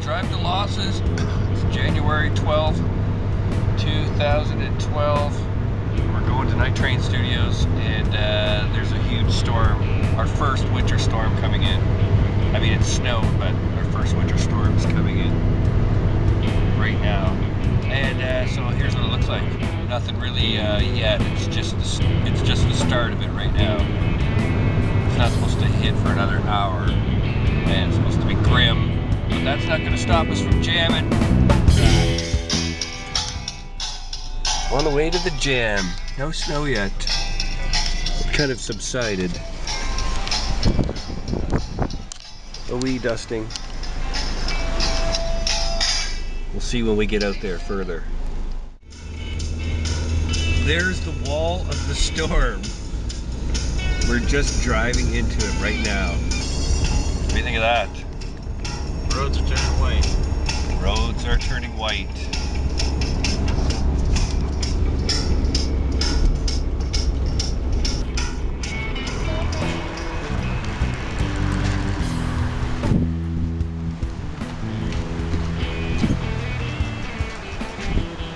Drive to Losses. It's January 12th, 2012. We're going to Night Train Studios, and there's a huge storm. Our first winter storm coming in. I mean, it's snowed, but our first winter storm is coming in right now. And so here's what it looks like. Nothing really yet. It's just the start of it right now. It's not supposed to hit for another hour, and it's supposed to be grim. But that's not going to stop us from jamming. On the way to the jam. No snow yet. It kind of subsided. A wee dusting. We'll see when we get out there further. There's the wall of the storm. We're just driving into it right now. What do you think of that? Roads are turning white. Roads are turning white.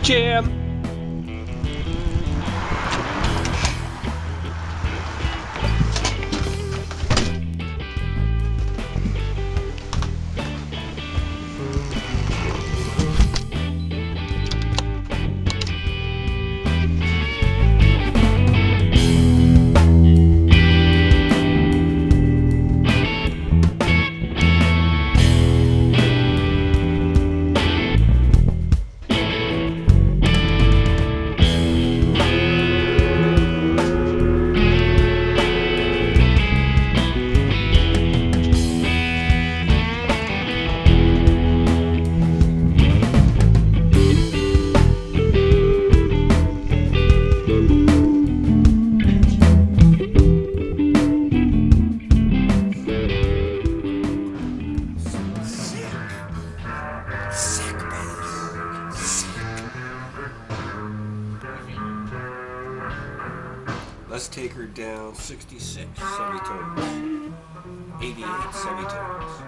Jam! Let's take her down 66 semitones, 88 semitones.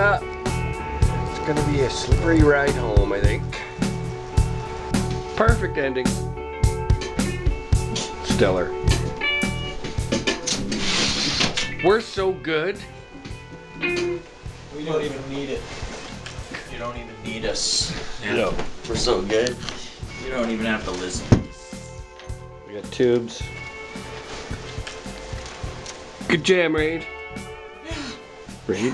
Yeah. It's gonna be a slippery ride home, I think. Perfect ending. Stellar. We're so good. We don't even need it. You don't even need us. No. We're so good. You don't even have to listen. We got tubes. Good jam, Raid. Raid?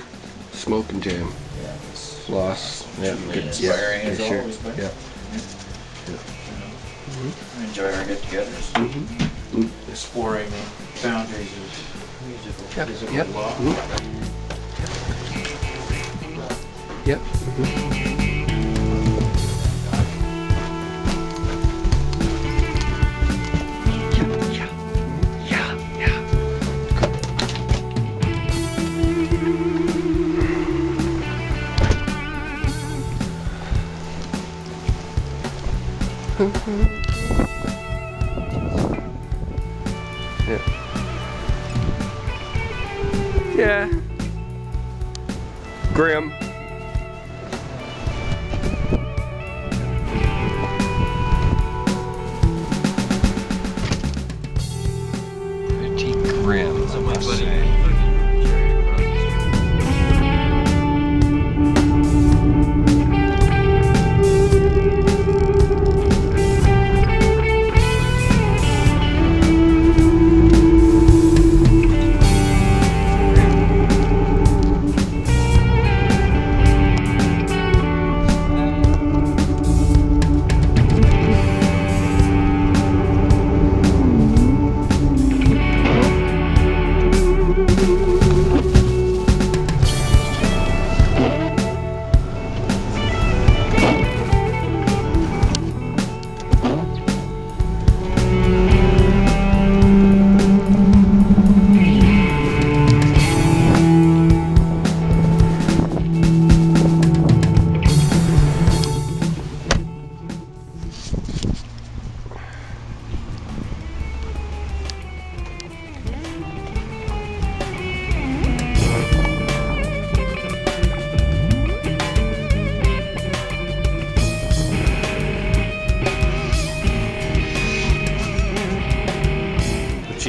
Smoke and jam. Yeah, it's Loss. Yeah, good. inspiring as sure. always, but Yeah. I enjoy our get-togethers. Mm-hmm. Exploring the boundaries of musical, Yep, physical yep. law. Yep. Yeah. Grim. Pretty grim, I must say.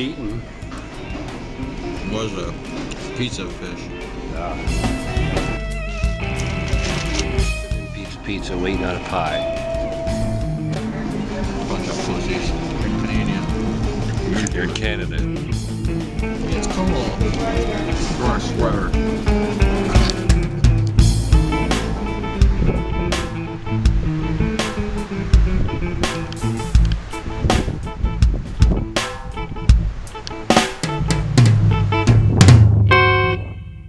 Eating. Was a pizza fish. Pizza waiting on a pie. Bunch of pussies. You're Canadian. You're in Canada. It's cold. For a sweater.